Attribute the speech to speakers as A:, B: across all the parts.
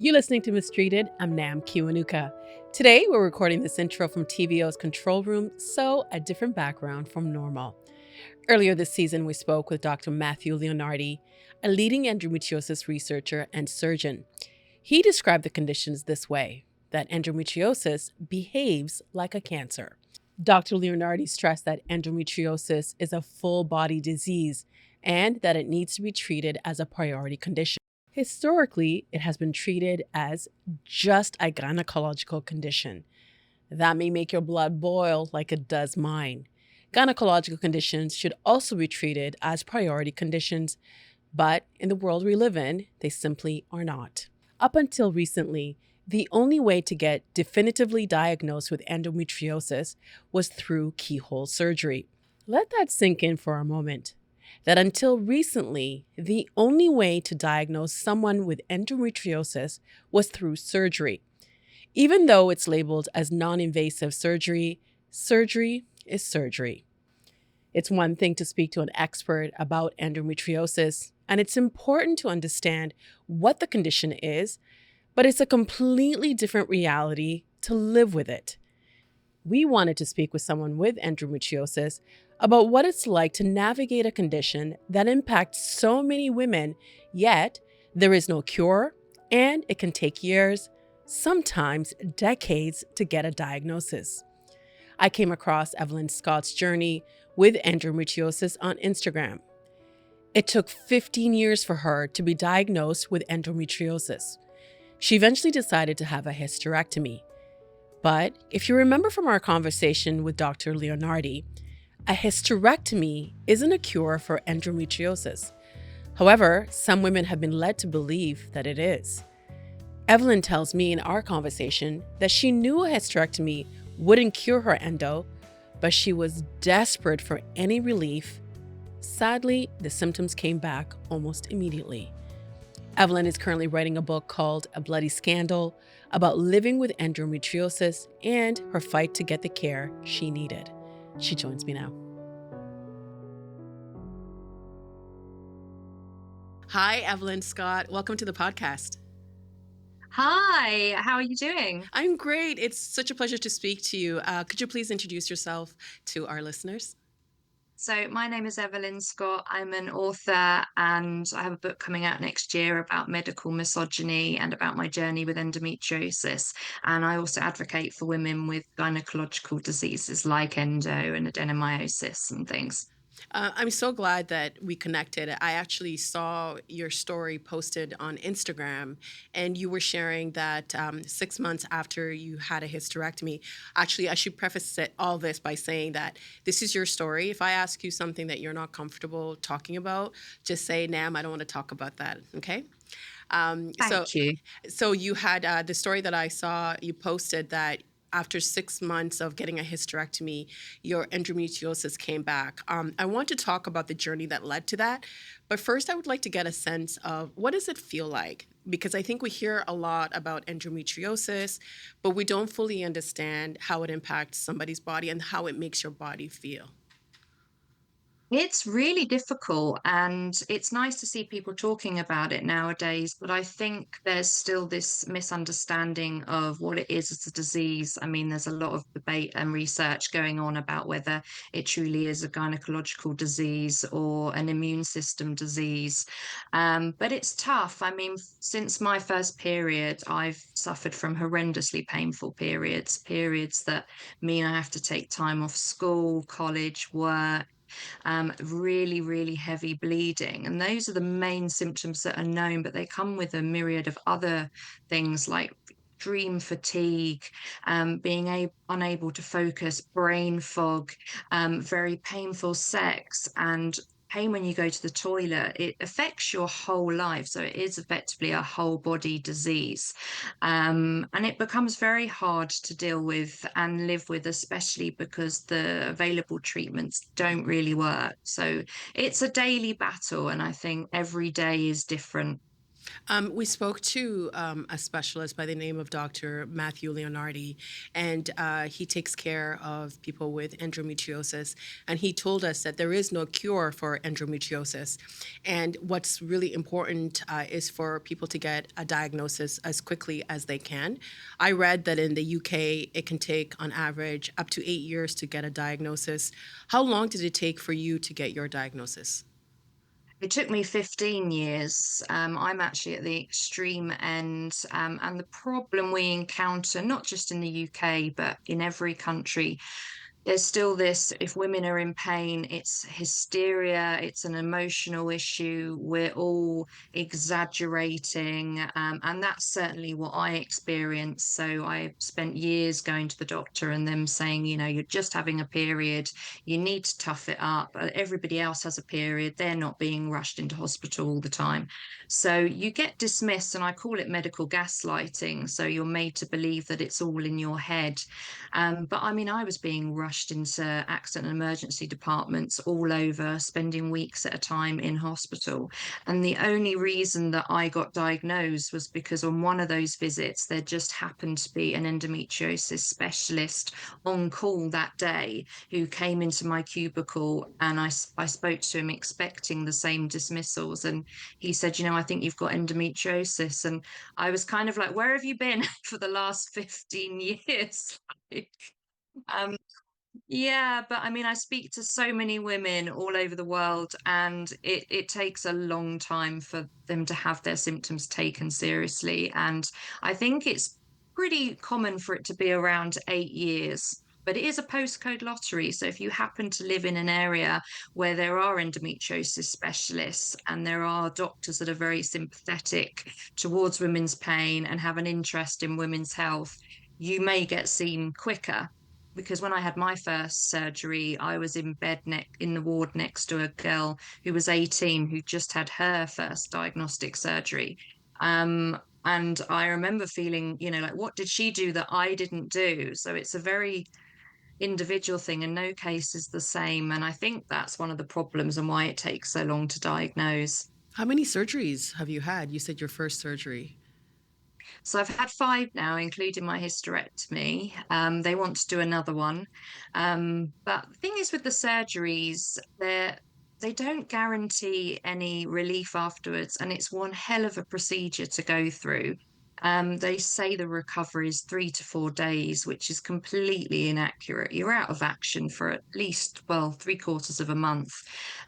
A: You're listening to Mistreated. I'm Nam Kiwanuka. Today, we're recording this intro from TVO's control room, so a different background from normal. Earlier this season, we spoke with Dr. Matthew Leonardi, a leading endometriosis researcher and surgeon. He described the conditions this way, that endometriosis behaves like a cancer. Dr. Leonardi stressed that endometriosis is a full body disease and that it needs to be treated as a priority condition. Historically, it has been treated as just a gynecological condition. That may make your blood boil like it does mine. Gynecological conditions should also be treated as priority conditions, but in the world we live in, they simply are not. Up until recently, the only way to get definitively diagnosed with endometriosis was through keyhole surgery. Let that sink in for a moment. That until recently, the only way to diagnose someone with endometriosis was through surgery. Even though it's labeled as non-invasive surgery, surgery is surgery. It's one thing to speak to an expert about endometriosis, and it's important to understand what the condition is, but it's a completely different reality to live with it. We wanted to speak with someone with endometriosis about what it's like to navigate a condition that impacts so many women, yet there is no cure, and it can take years, sometimes decades, to get a diagnosis. I came across Evelyn Scott's journey with endometriosis on Instagram. It took 15 years for her to be diagnosed with endometriosis. She eventually decided to have a hysterectomy. But if you remember from our conversation with Dr. Leonardi, a hysterectomy isn't a cure for endometriosis. However, some women have been led to believe that it is. Evelyn tells me in our conversation that she knew a hysterectomy wouldn't cure her endo, but she was desperate for any relief. Sadly, the symptoms came back almost immediately. Evelyn is currently writing a book called A Bloody Scandal about living with endometriosis and her fight to get the care she needed. She joins me now. Hi, Evelyn Scott. Welcome to the podcast.
B: Hi, how are you doing?
A: I'm great. It's such a pleasure to speak to you. Could you please introduce yourself to our listeners?
B: So, my name is Evelyn Scott. I'm an author, and I have a book coming out next year about medical misogyny and about my journey with endometriosis. And I also advocate for women with gynecological diseases like endo and adenomyosis and things.
A: I'm so glad that we connected. I actually saw your story posted on Instagram, and you were sharing that 6 months after you had a hysterectomy. Actually, I should preface all this by saying that this is your story. If I ask you something that you're not comfortable talking about, just say, Nam, I don't want to talk about that. Okay? Um, so,
B: Thank you.
A: so you had the story that I saw, you posted that after 6 months of getting a hysterectomy, your endometriosis came back. I want to talk about the journey that led to that. But first, I would like to get a sense of what does it feel like? Because I think we hear a lot about endometriosis, but we don't fully understand how it impacts somebody's body and how it makes your body feel.
B: It's really difficult, and it's nice to see people talking about it nowadays. But I think there's still this misunderstanding of what it is as a disease. I mean, there's a lot of debate and research going on about whether it truly is a gynecological disease or an immune system disease. But it's tough. I mean, since my first period, I've suffered from horrendously painful periods that mean I have to take time off school, college, work, really, really heavy bleeding. And those are the main symptoms that are known, but they come with a myriad of other things like extreme fatigue, being unable to focus, brain fog, very painful sex, and pain when you go to the toilet. It affects your whole life. So it is effectively a whole body disease. And it becomes very hard to deal with and live with, especially because the available treatments don't really work. So it's a daily battle, and I think every day is different.
A: We spoke to a specialist by the name of Dr. Matthew Leonardi, and he takes care of people with endometriosis. And he told us that there is no cure for endometriosis. And what's really important is for people to get a diagnosis as quickly as they can. I read that in the UK, it can take, on average, up to 8 years to get a diagnosis. How long did it take for you to get your diagnosis?
B: It took me 15 years. I'm actually at the extreme end. And the problem we encounter, not just in the UK, but in every country, there's still this, if women are in pain, it's hysteria, it's an emotional issue. We're all exaggerating. And that's certainly what I experienced. So I spent years going to the doctor and them saying, you're just having a period, you need to tough it up. Everybody else has a period, they're not being rushed into hospital all the time. So you get dismissed, and I call it medical gaslighting. So you're made to believe that it's all in your head. But I mean, I was being rushed into accident and emergency departments all over, spending weeks at a time in hospital. And the only reason that I got diagnosed was because on one of those visits, there just happened to be an endometriosis specialist on call that day who came into my cubicle, and I spoke to him expecting the same dismissals. And he said, I think you've got endometriosis. And I was kind of like, where have you been for the last 15 years? Um, yeah, but I mean, I speak to so many women all over the world, and it takes a long time for them to have their symptoms taken seriously. And I think it's pretty common for it to be around 8 years. But it is a postcode lottery. So if you happen to live in an area where there are endometriosis specialists and there are doctors that are very sympathetic towards women's pain and have an interest in women's health, you may get seen quicker, because when I had my first surgery, I was in bed in the ward next to a girl who was 18 who just had her first diagnostic surgery. And I remember feeling, like, what did she do that I didn't do? So it's a very individual thing, and no case is the same. And I think that's one of the problems and why it takes so long to diagnose.
A: How many surgeries have you had? You said your first surgery.
B: So I've had five now, including my hysterectomy. They want to do another one. But the thing is with the surgeries, they don't guarantee any relief afterwards, and it's one hell of a procedure to go through. They say the recovery is 3 to 4 days, which is completely inaccurate. You're out of action for at least, well, 3/4 of a month.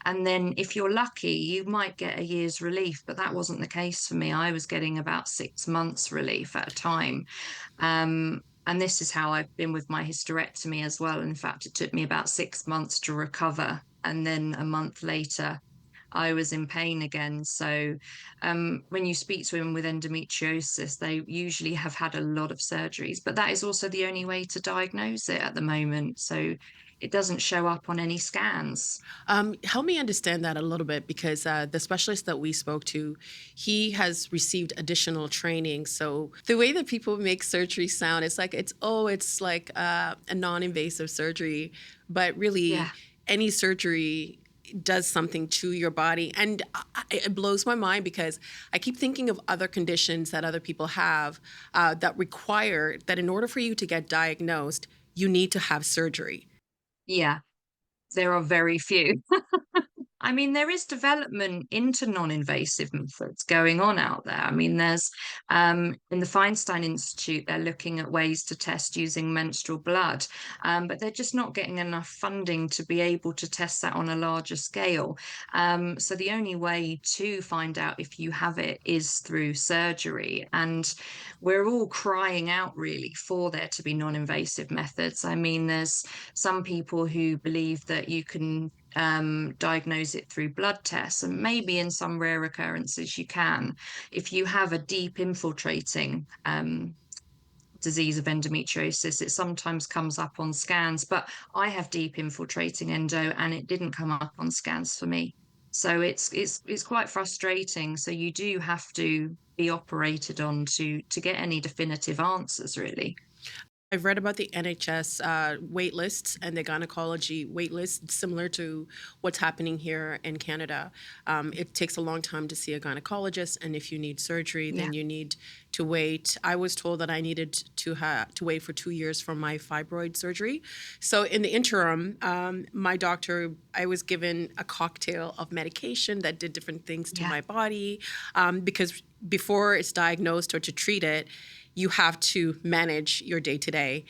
B: And then if you're lucky, you might get a year's relief, but that wasn't the case for me. I was getting about 6 months relief at a time. And this is how I've been with my hysterectomy as well. In fact, it took me about 6 months to recover. And then a month later, I was in pain again. So, when you speak to women with endometriosis, they usually have had a lot of surgeries, but that is also the only way to diagnose it at the moment. So, it doesn't show up on any scans.
A: Help me understand that a little bit because the specialist that we spoke to, he has received additional training. So the way that people make surgery sound, it's like a non-invasive surgery, but really
B: Yeah.
A: any surgery does something to your body. And it blows my mind because I keep thinking of other conditions that other people have that require that in order for you to get diagnosed, you need to have surgery.
B: Yeah. There are very few. I mean, there is development into non-invasive methods going on out there. I mean, there's in the Feinstein Institute, they're looking at ways to test using menstrual blood, but they're just not getting enough funding to be able to test that on a larger scale. So the only way to find out if you have it is through surgery. And we're all crying out really for there to be non-invasive methods. I mean, there's some people who believe that you can diagnose it through blood tests, and maybe in some rare occurrences you can. If you have a deep infiltrating disease of endometriosis, it sometimes comes up on scans, but I have deep infiltrating endo and it didn't come up on scans for me. So it's quite frustrating. So you do have to be operated on to get any definitive answers, really.
A: I've read about the NHS wait lists and the gynecology wait lists, similar to what's happening here in Canada. It takes a long time to see a gynecologist, and if you need surgery,
B: Yeah.
A: then you need to wait. I was told that I needed to wait for 2 years for my fibroid surgery. So in the interim, my doctor, I was given a cocktail of medication that did different things to
B: Yeah.
A: my body, because before it's diagnosed or to treat it, you have to manage your day to day.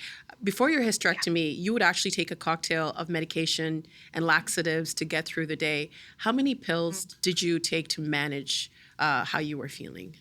A: Before your
B: Yeah.
A: hysterectomy, you would actually take a cocktail of medication and laxatives to get through the day. How many pills did you take to manage how you were feeling?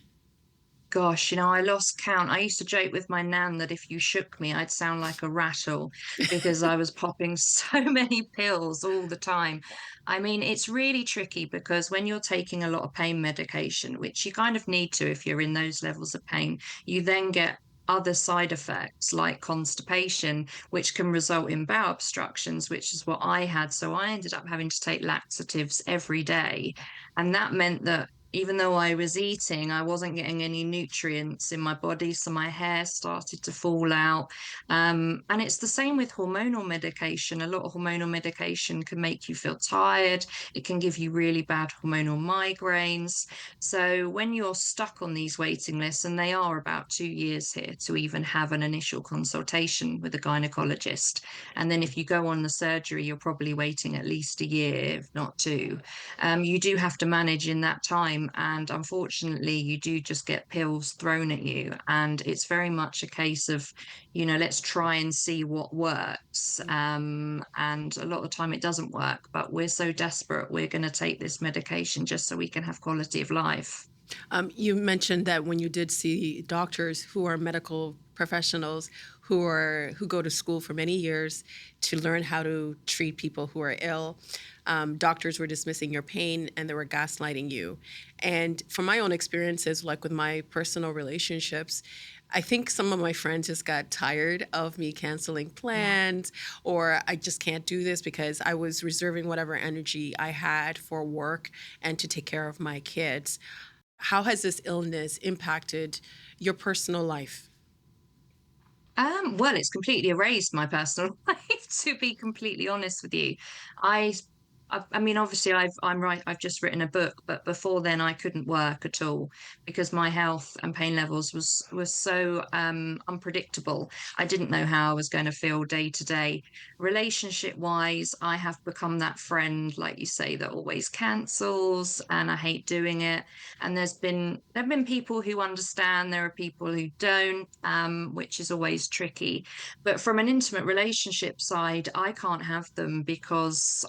B: Gosh, I lost count. I used to joke with my nan that if you shook me, I'd sound like a rattle because I was popping so many pills all the time. I mean, it's really tricky because when you're taking a lot of pain medication, which you kind of need to if you're in those levels of pain, you then get other side effects like constipation, which can result in bowel obstructions, which is what I had. So I ended up having to take laxatives every day. And that meant that even though I was eating, I wasn't getting any nutrients in my body. So my hair started to fall out. And it's the same with hormonal medication. A lot of hormonal medication can make you feel tired, it can give you really bad hormonal migraines. So when you're stuck on these waiting lists, and they are about 2 years here to even have an initial consultation with a gynecologist. And then if you go on the surgery, you're probably waiting at least a year, if not two. You do have to manage in that time. And unfortunately, you do just get pills thrown at you. And it's very much a case of, let's try and see what works. And a lot of the time it doesn't work, but we're so desperate, we're going to take this medication just so we can have quality of life.
A: You mentioned that when you did see doctors who are medical professionals who go to school for many years to learn how to treat people who are ill, doctors were dismissing your pain and they were gaslighting you. And from my own experiences, like with my personal relationships, I think some of my friends just got tired of me canceling
B: Yeah.
A: plans, or I just can't do this because I was reserving whatever energy I had for work and to take care of my kids. How has this illness impacted your personal life?
B: Well, it's completely erased my personal life, to be completely honest with you. I, I mean, obviously, I'm right. I've just written a book, but before then, I couldn't work at all because my health and pain levels was so unpredictable. I didn't know how I was going to feel day to day. Relationship wise, I have become that friend, like you say, that always cancels, and I hate doing it. And there've been people who understand, there are people who don't, which is always tricky. But from an intimate relationship side, I can't have them because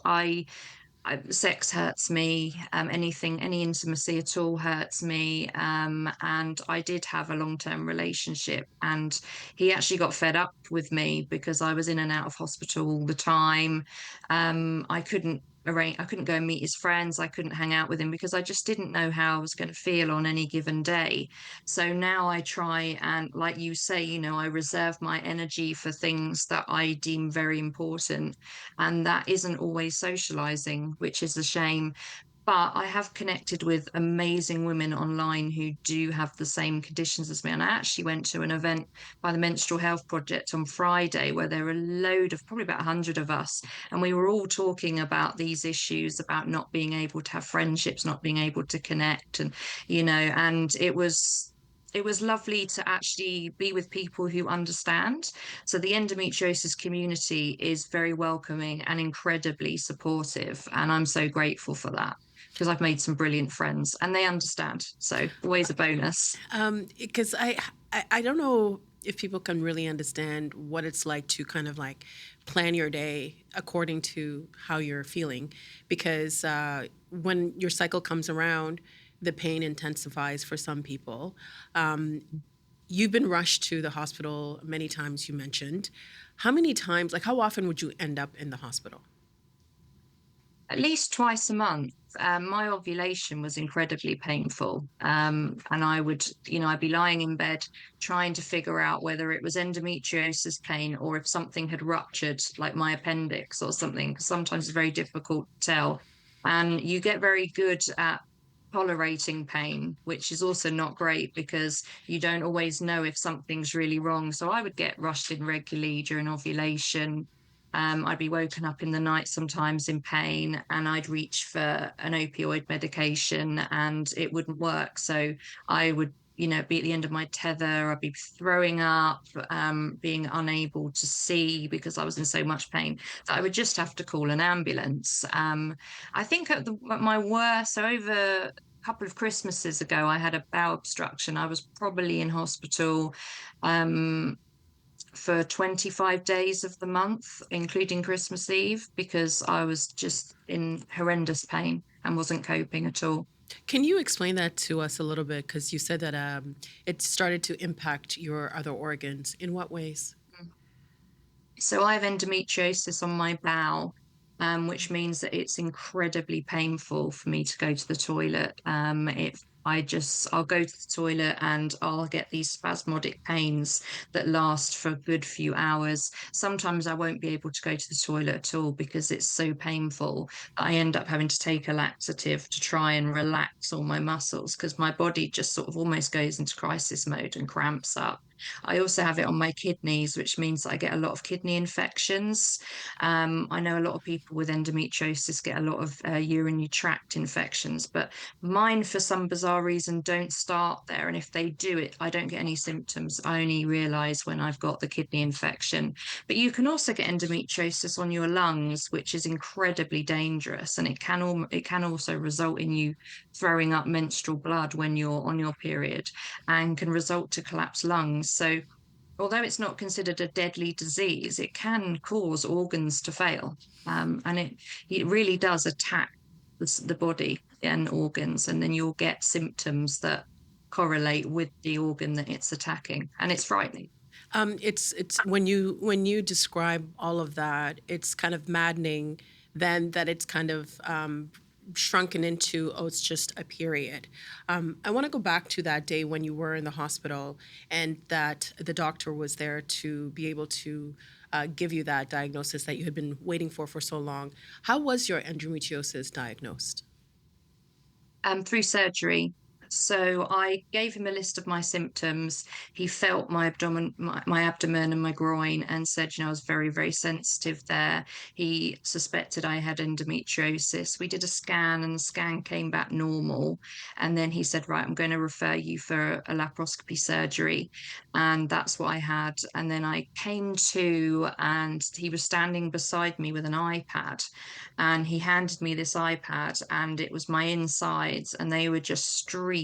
B: sex hurts me. Any intimacy at all hurts me. And I did have a long-term relationship, and he actually got fed up with me because I was in and out of hospital all the time. I couldn't go and meet his friends. I couldn't hang out with him because I just didn't know how I was going to feel on any given day. So now I try and, like you say, I reserve my energy for things that I deem very important, and that isn't always socializing, which is a shame. But I have connected with amazing women online who do have the same conditions as me. And I actually went to an event by the Menstrual Health Project on Friday where there were a load of, probably about 100 of us. And we were all talking about these issues about not being able to have friendships, not being able to connect. And it was lovely to actually be with people who understand. So the endometriosis community is very welcoming and incredibly supportive. And I'm so grateful for that because I've made some brilliant friends and they understand. So always a bonus.
A: Because I don't know if people can really understand what it's like to kind of like plan your day according to how you're feeling. Because when your cycle comes around, the pain intensifies for some people. You've been rushed to the hospital many times, you mentioned. How many times, like how often would you end up in the hospital?
B: At least twice a month. My ovulation was incredibly painful. And I'd be lying in bed trying to figure out whether it was endometriosis pain or if something had ruptured, like my appendix or something, because sometimes it's very difficult to tell. And you get very good at tolerating pain, which is also not great because you don't always know if something's really wrong. So I would get rushed in regularly during ovulation. I'd be woken up in the night sometimes in pain, and I'd reach for an opioid medication and it wouldn't work. So I would, be at the end of my tether. I'd be throwing up, being unable to see because I was in so much pain that I would just have to call an ambulance. I think at my worst, so over a couple of Christmases ago, I had a bowel obstruction. I was probably in hospital um, for 25 days of the month, including Christmas Eve, because I was just in horrendous pain and wasn't coping at all.
A: Can you explain that to us a little bit? Because you said that it started to impact your other organs. In what ways?
B: So I have endometriosis on my bowel, which means that it's incredibly painful for me to go to the toilet. If I'll go to the toilet and I'll get these spasmodic pains that last for a good few hours. Sometimes I won't be able to go to the toilet at all because it's so painful. I end up having to take a laxative to try and relax all my muscles because my body just sort of almost goes into crisis mode and cramps up. I also have it on my kidneys, which means that I get a lot of kidney infections. I know a lot of people with endometriosis get a lot of urinary tract infections, but mine, for some bizarre reason, don't start there. And if they do it, I don't get any symptoms. I only realize when I've got the kidney infection. But you can also get endometriosis on your lungs, which is incredibly dangerous, and it can also result in you throwing up menstrual blood when you're on your period, and can result to collapsed lungs. So, although it's not considered a deadly disease, it can cause organs to fail. And it really does attack the body and organs, and then you'll get symptoms that correlate with the organ that it's attacking, and it's frightening.
A: It's when you describe all of that, it's kind of maddening. Then that it's kind of shrunken into, oh, it's just a period. I want to go back to that day when you were in the hospital and that the doctor was there to be able to give you that diagnosis that you had been waiting for so long. How was your endometriosis diagnosed?
B: Through surgery. So I gave him a list of my symptoms. He felt my abdomen and my groin, and said, I was very, very sensitive there. He suspected I had endometriosis. We did a scan, and the scan came back normal. And then he said, right, I'm going to refer you for a laparoscopy surgery. And that's what I had. And then I came to, and he was standing beside me with an iPad, and he handed me this iPad, and it was my insides, and they were just streaked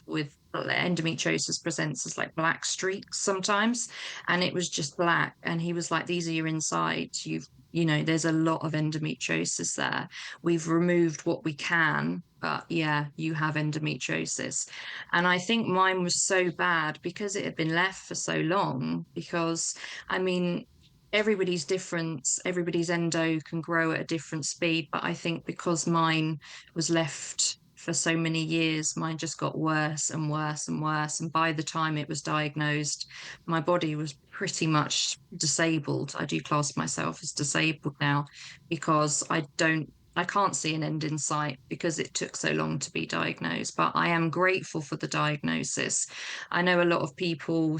B: with endometriosis. Presents as like black streaks sometimes, and it was just black. And he was like, these are your insides. There's a lot of endometriosis there. We've removed what we can, but yeah, you have endometriosis. And I think mine was so bad because it had been left for so long. Because, I mean, everybody's different. Everybody's endo can grow at a different speed. But I think because mine was left for so many years, mine just got worse and worse and worse. And by the time it was diagnosed, my body was pretty much disabled. I do class myself as disabled now because I can't see an end in sight because it took so long to be diagnosed. But I am grateful for the diagnosis. I know a lot of people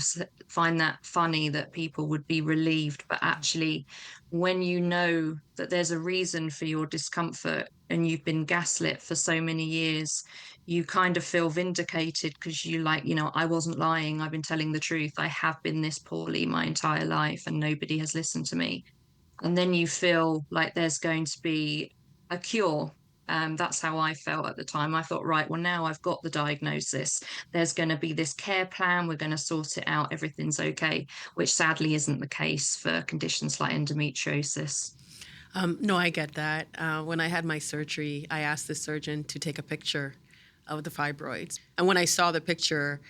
B: find that funny that people would be relieved, but actually, when you know that there's a reason for your discomfort and you've been gaslit for so many years, you kind of feel vindicated because you like, I wasn't lying. I've been telling the truth. I have been this poorly my entire life and nobody has listened to me. And then you feel like there's going to be a cure. That's how I felt at the time. I thought, right, well, now I've got the diagnosis. There's going to be this care plan. We're going to sort it out. Everything's okay, which sadly isn't the case for conditions like endometriosis.
A: No, I get that. When I had my surgery, I asked the surgeon to take a picture of the fibroids. And when I saw the picture,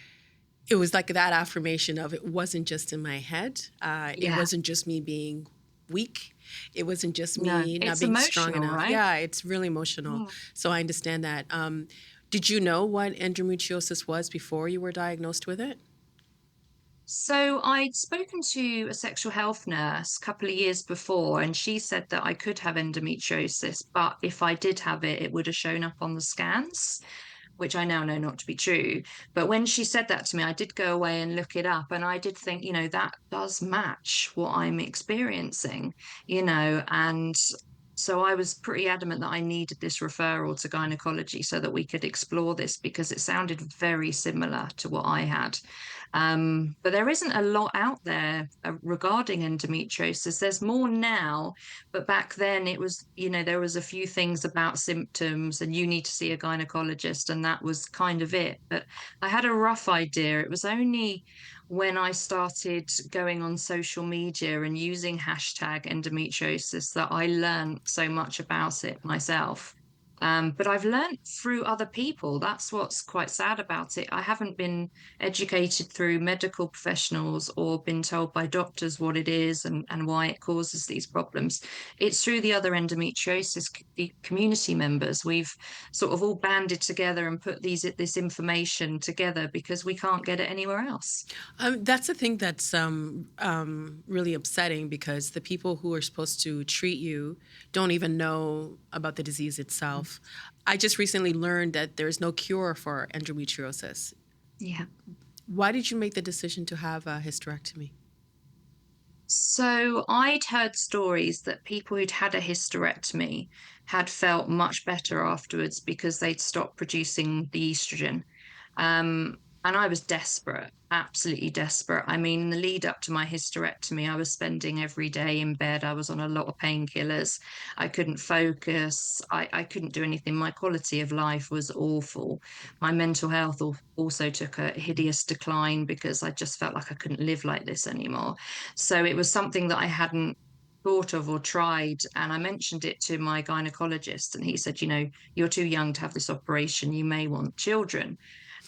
A: it was like that affirmation of it wasn't just in my head. It
B: Yeah,
A: wasn't just me being weak. It wasn't just
B: no,
A: me not
B: it's
A: being strong
B: emotional,
A: enough.
B: right?
A: Yeah, it's really emotional. So I understand that. Did you know what endometriosis was before you were diagnosed with it?
B: So I'd spoken to a sexual health nurse a couple of years before, and she said that I could have endometriosis, but if I did have it, it would have shown up on the scans, which I now know not to be true. But when she said that to me, I did go away and look it up, and I did think, that does match what I'm experiencing, and so I was pretty adamant that I needed this referral to gynecology so that we could explore this because it sounded very similar to what I had. But there isn't a lot out there regarding endometriosis. There's more now, but back then it was, there was a few things about symptoms and you need to see a gynecologist, and that was kind of it. But I had a rough idea. It was only when I started going on social media and using hashtag endometriosis that I learned so much about it myself. But I've learned through other people. That's what's quite sad about it. I haven't been educated through medical professionals or been told by doctors what it is and why it causes these problems. It's through the other endometriosis the community members. We've sort of all banded together and put this information together because we can't get it anywhere else.
A: That's the thing that's really upsetting because the people who are supposed to treat you don't even know about the disease itself. I just recently learned that there's no cure for endometriosis.
B: Yeah.
A: Why did you make the decision to have a hysterectomy?
B: So I'd heard stories that people who'd had a hysterectomy had felt much better afterwards because they'd stopped producing the estrogen. And I was desperate, absolutely desperate. I mean, in the lead up to my hysterectomy, I was spending every day in bed. I was on a lot of painkillers. I couldn't focus. I couldn't do anything. My quality of life was awful. My mental health also took a hideous decline because I just felt like I couldn't live like this anymore. So it was something that I hadn't thought of or tried. And I mentioned it to my gynecologist, and he said, you're too young to have this operation. You may want children.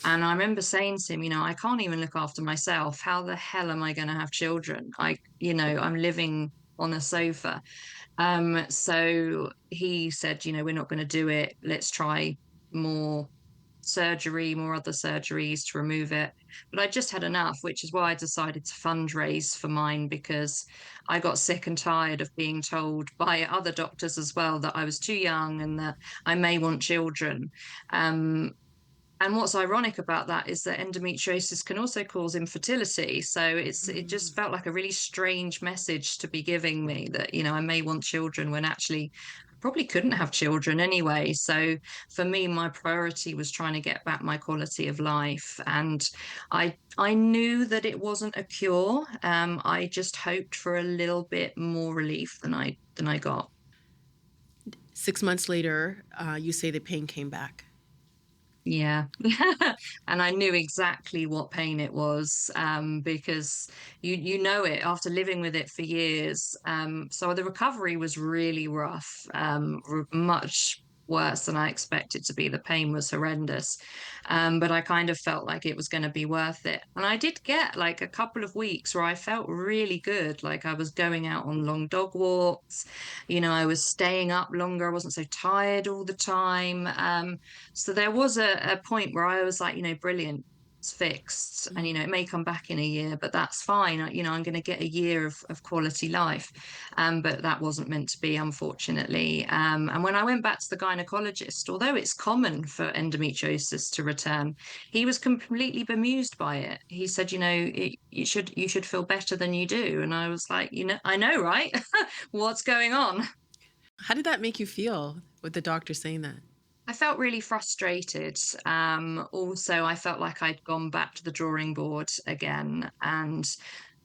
B: And I remember saying to him, I can't even look after myself. How the hell am I going to have children? I'm living on a sofa. So he said, we're not going to do it. Let's try more surgery, more other surgeries to remove it. But I just had enough, which is why I decided to fundraise for mine because I got sick and tired of being told by other doctors as well that I was too young and that I may want children. Um, and what's ironic about that is that endometriosis can also cause infertility. So it just felt like a really strange message to be giving me that, I may want children when actually I probably couldn't have children anyway. So for me, my priority was trying to get back my quality of life. And I knew that it wasn't a cure. I just hoped for a little bit more relief than I got.
A: 6 months later, you say the pain came back.
B: Yeah. And I knew exactly what pain it was, because you know it after living with it for years. So the recovery was really rough, much worse than I expected to be. The pain was horrendous. But I kind of felt like it was going to be worth it. And I did get like a couple of weeks where I felt really good. Like I was going out on long dog walks, I was staying up longer. I wasn't so tired all the time. So there was a point where I was like, brilliant, it's fixed. And, it may come back in a year, but that's fine. I'm going to get a year of quality life. But that wasn't meant to be, unfortunately. And when I went back to the gynecologist, although it's common for endometriosis to return, he was completely bemused by it. He said, you should feel better than you do. And I was like, I know, right? What's going on?
A: How did that make you feel with the doctor saying that?
B: I felt really frustrated. Also, I felt like I'd gone back to the drawing board again and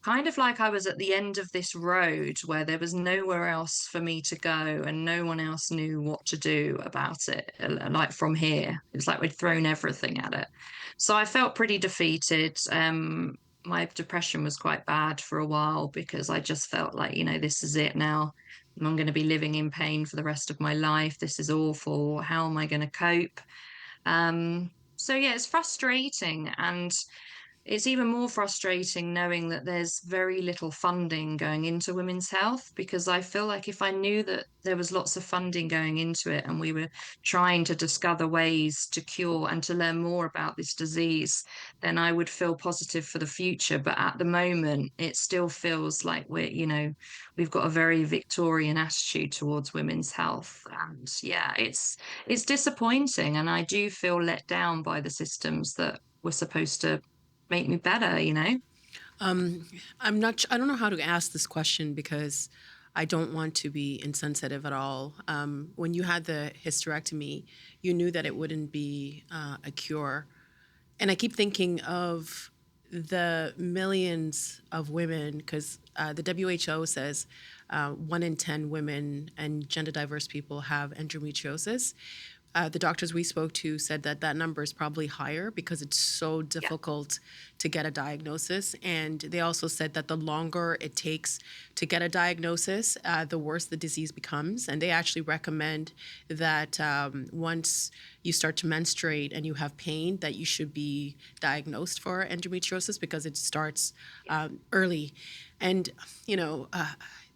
B: kind of like I was at the end of this road where there was nowhere else for me to go and no one else knew what to do about it. Like from here, it was like we'd thrown everything at it. So I felt pretty defeated. My depression was quite bad for a while because I just felt like, this is it now. I'm going to be living in pain for the rest of my life. This is awful. How am I going to cope? So yeah, it's frustrating. And it's even more frustrating knowing that there's very little funding going into women's health, because I feel like if I knew that there was lots of funding going into it and we were trying to discover ways to cure and to learn more about this disease, then I would feel positive for the future. But at the moment, it still feels like we've got a very Victorian attitude towards women's health. And yeah, it's disappointing. And I do feel let down by the systems that were supposed to make me better.
A: I don't know how to ask this question because I don't want to be insensitive at all. When you had the hysterectomy, you knew that it wouldn't be a cure. And I keep thinking of the millions of women, because the WHO says 1 in 10 women and gender diverse people have endometriosis. The doctors we spoke to said that that number is probably higher because it's so
B: Yeah.
A: difficult to get a diagnosis. And they also said that the longer it takes to get a diagnosis, the worse the disease becomes. And they actually recommend that once you start to menstruate and you have pain, that you should be diagnosed for endometriosis because it starts early. And, you know,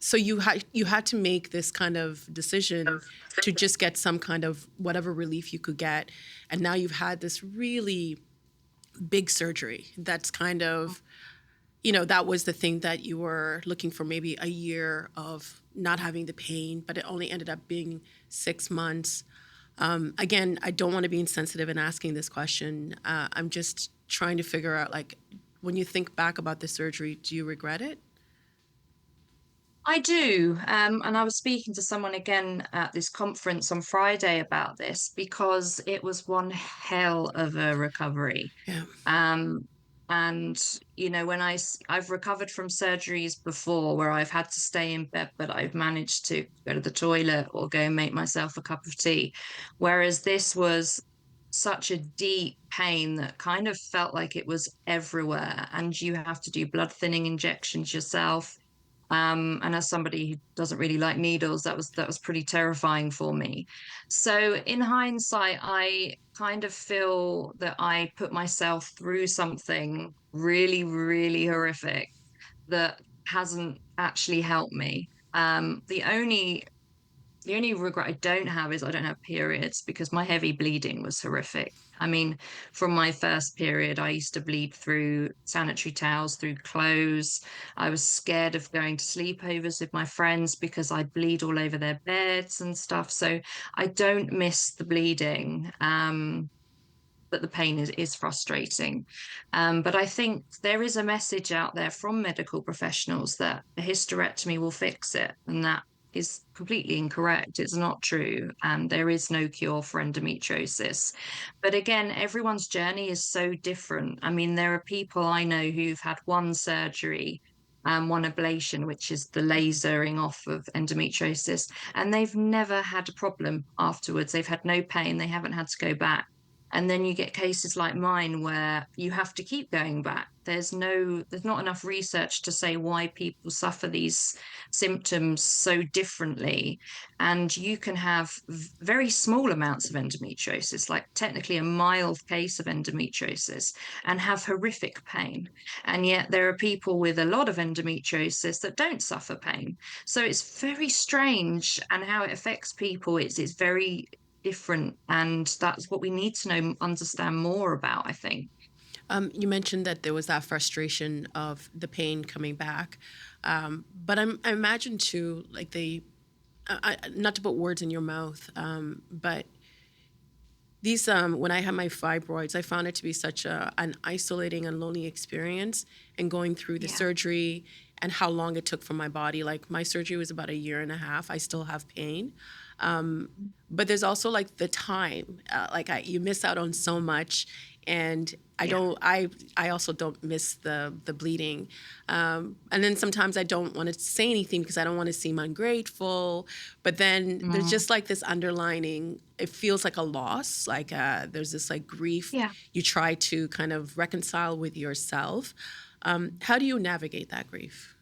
A: so you had to make this kind of decision to just get some kind of whatever relief you could get, and now you've had this really big surgery that's kind of, that was the thing that you were looking for, maybe a year of not having the pain, but it only ended up being 6 months. Again, I don't want to be insensitive in asking this question. I'm just trying to figure out, like, when you think back about the surgery, do you regret it?
B: I do. And I was speaking to someone again at this conference on Friday about this because it was one hell of a recovery.
A: Yeah.
B: Um, and I've recovered from surgeries before where I've had to stay in bed, but I've managed to go to the toilet or go and make myself a cup of tea. Whereas this was such a deep pain that kind of felt like it was everywhere, and you have to do blood thinning injections yourself. And as somebody who doesn't really like needles, that was pretty terrifying for me. So in hindsight, I kind of feel that I put myself through something really, really horrific that hasn't actually helped me. The only regret I don't have is I don't have periods, because my heavy bleeding was horrific. I mean, from my first period, I used to bleed through sanitary towels, through clothes. I was scared of going to sleepovers with my friends because I'd bleed all over their beds and stuff. So I don't miss the bleeding. But the pain is frustrating. But I think there is a message out there from medical professionals that a hysterectomy will fix it, and that is completely incorrect. It's not true, and there is no cure for endometriosis. But again, everyone's journey is so different. I mean, there are people I know who've had one surgery. One ablation, which is the lasering off of endometriosis, and they've never had a problem afterwards. They've had no pain, they haven't had to go back. And then you get cases like mine where you have to keep going back. There's not enough research to say why people suffer these symptoms so differently. And you can have very small amounts of endometriosis, like technically a mild case of endometriosis, and have horrific pain. And yet there are people with a lot of endometriosis that don't suffer pain. So it's very strange, and how it affects people, it's very different, and that's what we need to understand more about, I think.
A: You mentioned that there was that frustration of the pain coming back, but I imagine too, like not to put words in your mouth, but these when I had my fibroids, I found it to be such an isolating and lonely experience, and going through the
B: Yeah.
A: surgery and how long it took for my body. Like, my surgery was about a year and a half. I still have pain. But there's also like the time, you miss out on so much, and I
B: Yeah.
A: don't. I also don't miss the bleeding, and then sometimes I don't want to say anything because I don't want to seem ungrateful. But then there's
B: Mm.
A: just like this underlining. It feels like a loss. Like, there's this like grief.
B: Yeah.
A: You try to kind of reconcile with yourself. How do you navigate that grief?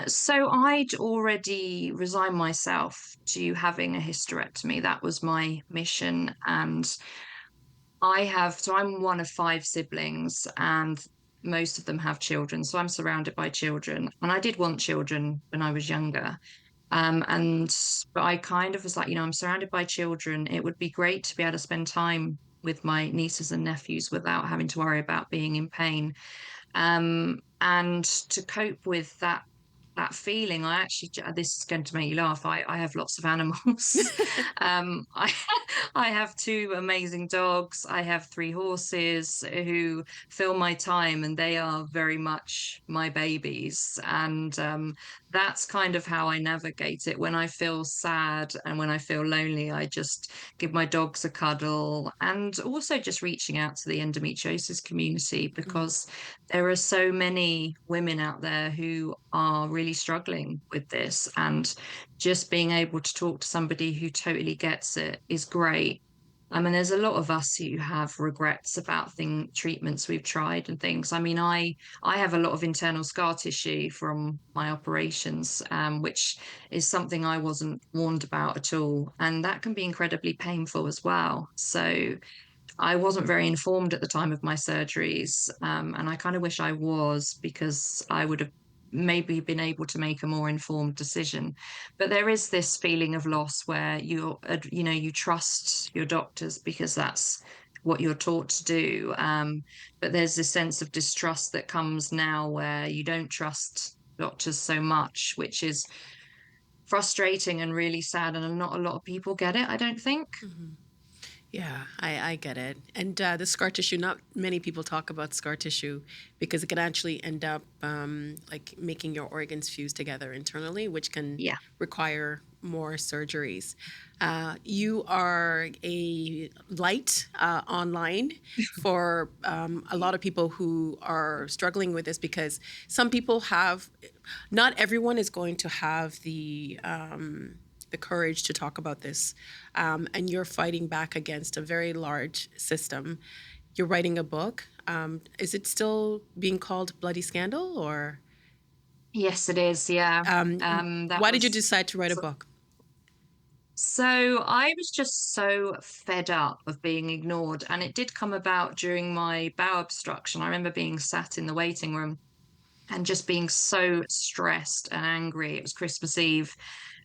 B: So I'd already resigned myself to having a hysterectomy. That was my mission. And So I'm one of five siblings, and most of them have children. So I'm surrounded by children. And I did want children when I was younger. And but I kind of was like, I'm surrounded by children. It would be great to be able to spend time with my nieces and nephews without having to worry about being in pain. And to cope with that feeling, I actually, this is going to make you laugh. I have lots of animals. I I have two amazing dogs. I have three horses who fill my time, and they are very much my babies. And that's kind of how I navigate it. When I feel sad and when I feel lonely, I just give my dogs a cuddle, and also just reaching out to the endometriosis community,
A: Mm,
B: because there are so many women out there who are really struggling with this, and just being able to talk to somebody who totally gets it is great. I mean, there's a lot of us who have regrets about treatments we've tried and things. I mean, I have a lot of internal scar tissue from my operations, which is something I wasn't warned about at all, and that can be incredibly painful as well. So I wasn't very informed at the time of my surgeries, and I kind of wish I was, because I would have maybe been able to make a more informed decision. But there is this feeling of loss where you trust your doctors because that's what you're taught to do. But there's this sense of distrust that comes now where you don't trust doctors so much, which is frustrating and really sad. And not a lot of people get it, I don't think.
A: mhm. Yeah, I get it. And the scar tissue, not many people talk about scar tissue because it can actually end up like making your organs fuse together internally, which can
B: Yeah.
A: require more surgeries. You are a light online for a lot of people who are struggling with this because some people have, not everyone is going to have the courage to talk about this. And you're fighting back against a very large system. You're writing a book. Is it still being called Bloody Scandal, or
B: Yes, it is. Yeah. That
A: why did you
B: was
A: decide to write a
B: so,
A: book?
B: so I was just so fed up of being ignored. And it did come about during my bowel obstruction. I remember being sat in the waiting room and just being so stressed and angry. It was Christmas Eve.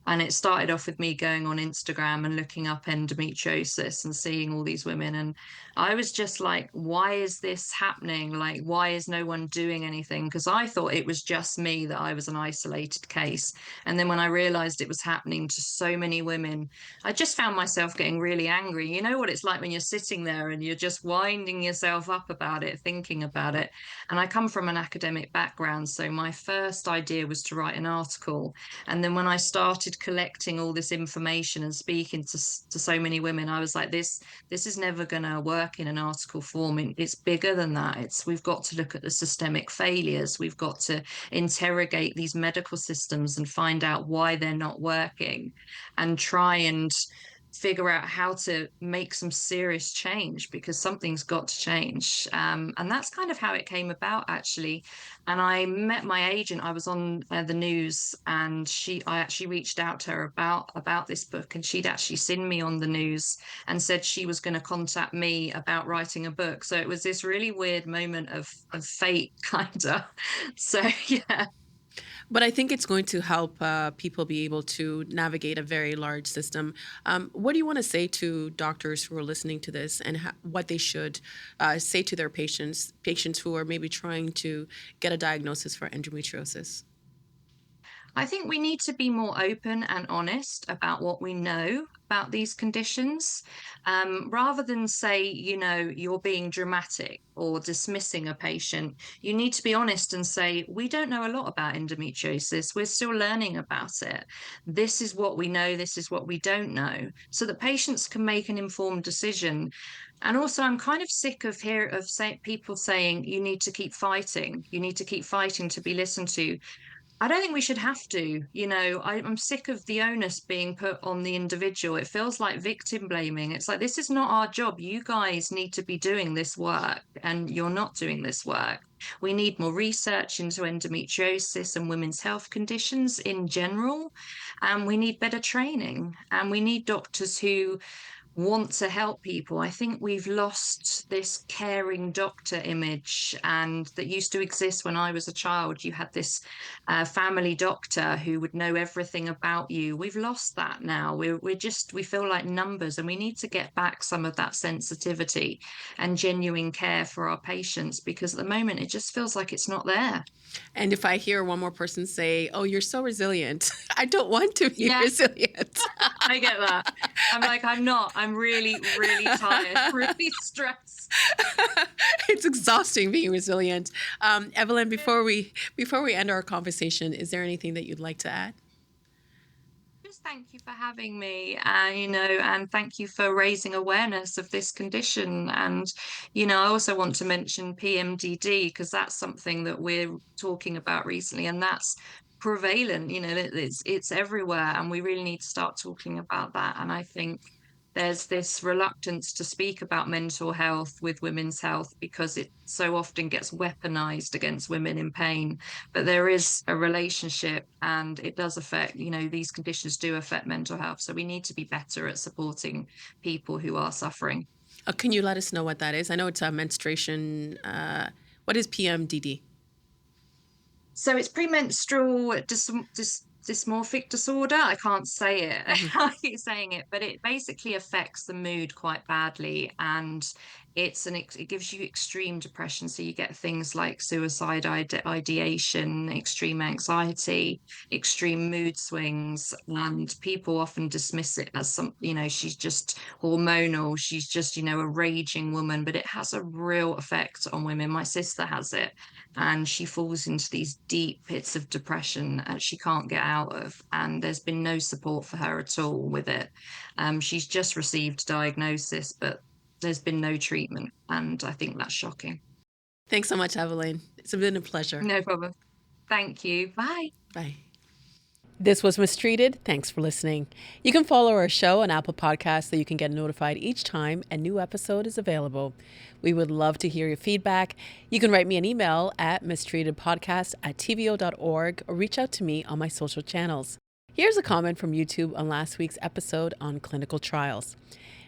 B: And it started off with me going on Instagram and looking up endometriosis and seeing all these women. And I was just like, why is this happening? Like, why is no one doing anything? Because I thought it was just me, that I was an isolated case. And then when I realized it was happening to so many women, I just found myself getting really angry. You know what it's like when you're sitting there and you're just winding yourself up about it, thinking about it. And I come from an academic background. So my first idea was to write an article. And then when I started collecting all this information and speaking to so many women, I was like, this is never going to work in an article form. It's bigger than that. We've got to look at the systemic failures. We've got to interrogate these medical systems and find out why they're not working, and try and figure out how to make some serious change, because something's got to change. And that's kind of how it came about, actually. And I met my agent. I was on the news, and I actually reached out to her about this book, and she'd actually seen me on the news and said she was going to contact me about writing a book. So it was this really weird moment of fate, kind of. So yeah.
A: But I think it's going to help people be able to navigate a very large system. What do you want to say to doctors who are listening to this, and what they should say to their patients who are maybe trying to get a diagnosis for endometriosis?
B: I think we need to be more open and honest about what we know about these conditions, rather than say, you're being dramatic or dismissing a patient. You need to be honest and say, we don't know a lot about endometriosis. We're still learning about it. This is what we know. This is what we don't know, so that patients can make an informed decision. And also, I'm kind of sick of people saying you need to keep fighting. You need to keep fighting to be listened to. I don't think we should have to. I'm sick of the onus being put on the individual. It feels like victim blaming. It's like, this is not our job. You guys need to be doing this work, and you're not doing this work. We need more research into endometriosis and women's health conditions in general. And we need better training. And we need doctors who want to help people. I think we've lost this caring doctor image, and that used to exist when I was a child. You had this family doctor who would know everything about you. We've lost that now. We feel like numbers, and we need to get back some of that sensitivity and genuine care for our patients, because at the moment it just feels like it's not there.
A: And if I hear one more person say, "Oh, you're so resilient," I don't want to be
B: Yeah,
A: resilient.
B: I get that. I'm like, I'm not. I'm really, really tired, really stressed.
A: It's exhausting being resilient. Evelyn, before we end our conversation, is there anything that you'd like to add?
B: Just thank you for having me, and thank you for raising awareness of this condition. And, I also want to mention PMDD, because that's something that we're talking about recently, and that's prevalent. It's everywhere, and we really need to start talking about that. And I think there's this reluctance to speak about mental health with women's health, because it so often gets weaponized against women in pain. But there is a relationship, and it does affect, these conditions do affect mental health. So we need to be better at supporting people who are suffering.
A: Can you let us know what that is? I know it's a menstruation. What is PMDD?
B: So it's premenstrual dysmorphic disorder. I can't say it.
A: Mhm.
B: I keep saying it, but it basically affects the mood quite badly, and it gives you extreme depression. So you get things like suicide ideation, extreme anxiety, extreme mood swings, and people often dismiss it as she's just hormonal. She's just, a raging woman, but it has a real effect on women. My sister has it, and she falls into these deep pits of depression that she can't get out of. And there's been no support for her at all with it. She's just received diagnosis, but there's been no treatment. And I think that's shocking.
A: Thanks so much, Evelyn. It's been a pleasure.
B: No problem. Thank you. Bye.
A: Bye. This was Mistreated. Thanks for listening. You can follow our show on Apple Podcasts so you can get notified each time a new episode is available. We would love to hear your feedback. You can write me an email at mistreatedpodcast@tvo.org or reach out to me on my social channels. Here's a comment from YouTube on last week's episode on clinical trials.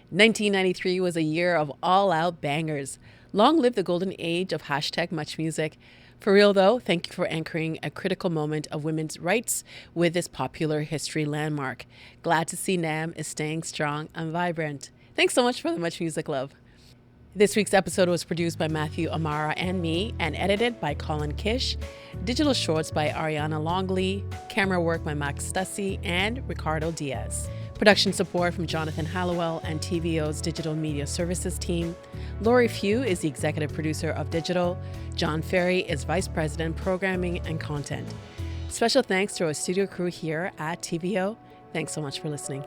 A: 1993 was a year of all-out bangers. Long live the golden age of #MuchMusic. For real though, thank you for anchoring a critical moment of women's rights with this popular history landmark. Glad to see NAM is staying strong and vibrant. Thanks so much for the Much Music love. This week's episode was produced by Matthew Amara and me and edited by Colin Kish. Digital shorts by Ariana Longley. Camera work by Max Stussy and Ricardo Diaz. Production support from Jonathan Hallowell and TVO's Digital Media Services team. Lori Few is the executive producer of Digital. John Ferry is vice president, programming and content. Special thanks to our studio crew here at TVO. Thanks so much for listening.